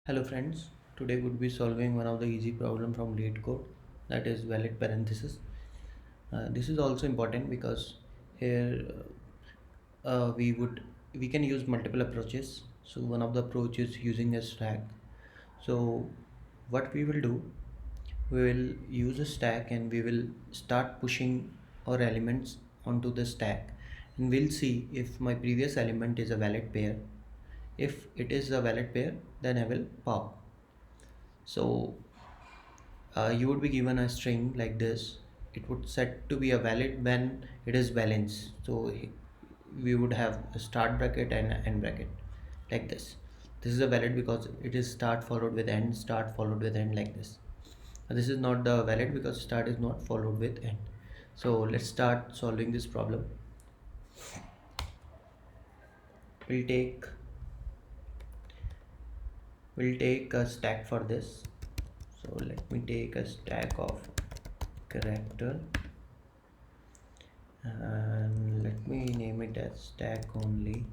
Hello friends, today would be solving one of the easy problem from LeetCode, that is valid parenthesis. This is also important because here we can use multiple approaches. So one of the approaches using a stack. So what we will do, we will use a stack and we will start pushing our elements onto the stack, and we'll see if my previous element is a valid pair. If it is a valid pair, then I will pop. So you would be given a string like this. It would set to be a valid when it is balanced. So we would have a start bracket and end bracket like this. This is a valid because it is start followed with end, start followed with end like this. This is not the valid because start is not followed with end. So let's start solving this problem. We'll take we'll take a stack for this. So let me take a stack of character and let me name it as stack only,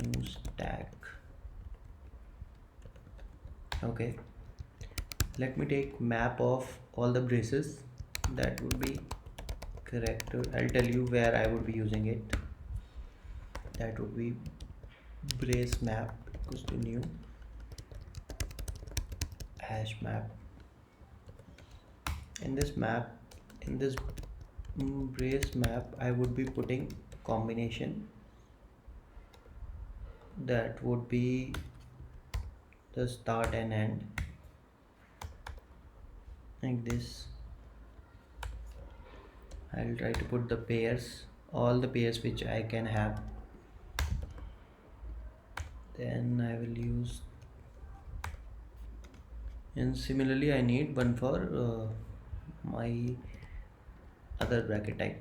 new stack. Okay, let me take map of all the braces. That would be character. I'll tell you where I would be using it. That would be brace map equals to new hash map. In this brace map, I would be putting combination. That would be the start and end like this. I'll try to put the pairs, all the pairs which I can have. Then I will use, and similarly I need one for my other bracket type,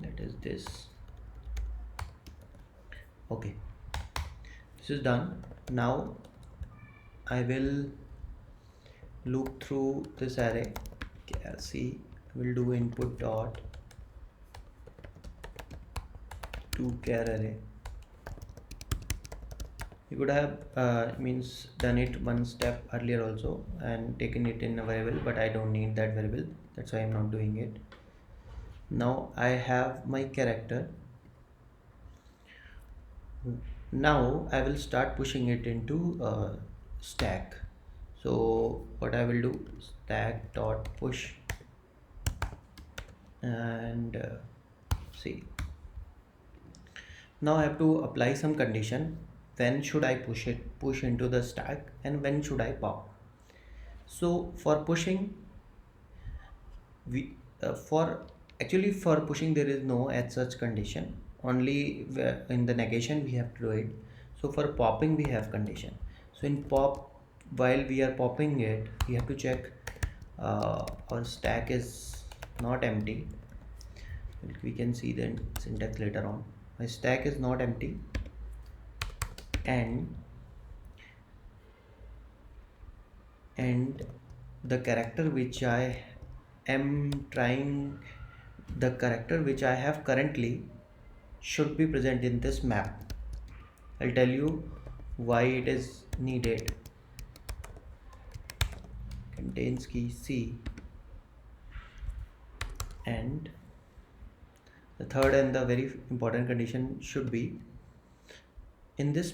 that is this. Okay, this is done. Now I will loop through this array. See, we'll do input dot to char array. You could have means done it one step earlier also and taken it in a variable, but I don't need that variable, that's why I'm not doing it. Now I have my character. Now I will start pushing it into stack. So what I will do, stack dot push, and see, now I have to apply some condition. When should I push into the stack, and when should I pop? So for pushing, we for pushing there is no as such condition, only in the negation we have to do it. So for popping we have condition. So in pop, while we are popping it, we have to check our stack is not empty. We can see the syntax later on. My stack is not empty, and the character which I am trying, the character which I have currently should be present in this map. I'll tell you why it is needed. Contains key C, and the third and the very important condition should be in this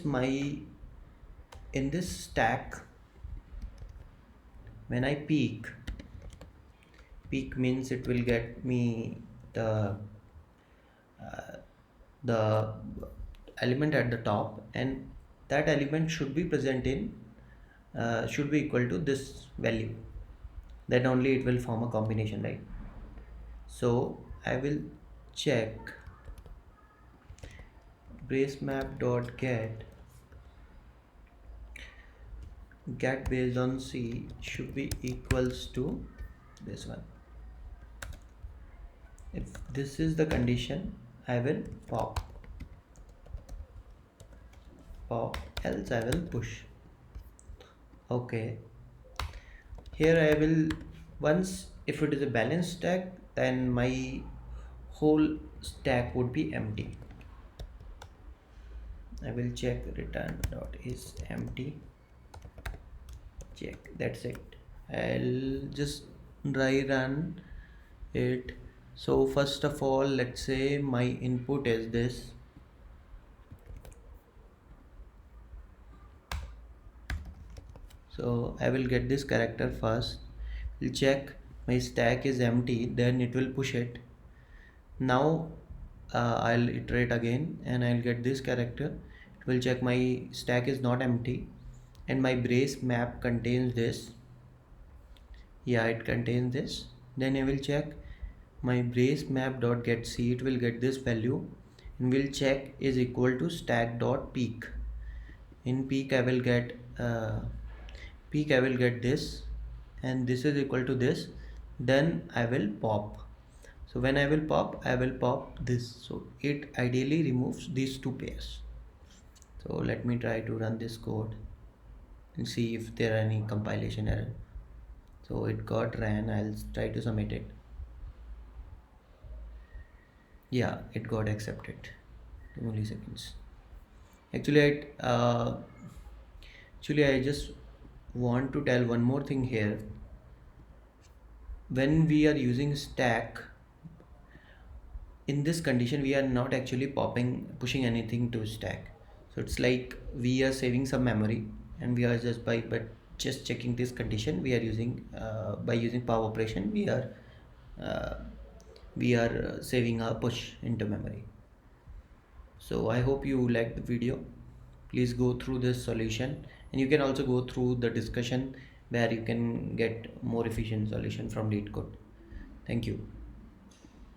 stack. When I peek means it will get me the element at the top, and that element should be present in should be equal to this value. Then only it will form a combination, right? So I will check brace map dot get based on C should be equals to this one. If this is the condition, I will pop, else I will push. Okay, here I will, once if it is a balanced stack, then my whole stack would be empty. I will check return dot is empty, check, that's it. I'll just try run it. So first of all, let's say my input is this. So I will get this character first. We'll check my stack is empty, then it will push it. Now I'll iterate again and I'll get this character. It will check my stack is not empty and my brace map contains this. Yeah, it contains this. Then I will check my brace map dot get c, it will get this value and will check is equal to stack dot peak. In peak I will get this, and this is equal to this. Then I will pop. So when I will pop this. So it ideally removes these two pairs. So let me try to run this code and see if there are any compilation error. So it got ran. I'll try to submit it. Yeah, it got accepted. 2 milliseconds. Actually, I just want to tell one more thing here. When we are using stack, in this condition we are not actually pushing anything to stack. So it's like we are saving some memory, and we are just checking this condition. We are using by using pop operation, uh, saving a push into memory. So I hope you liked the video. Please go through this solution, and you can also go through the discussion where you can get more efficient solution from LeetCode. Thank you.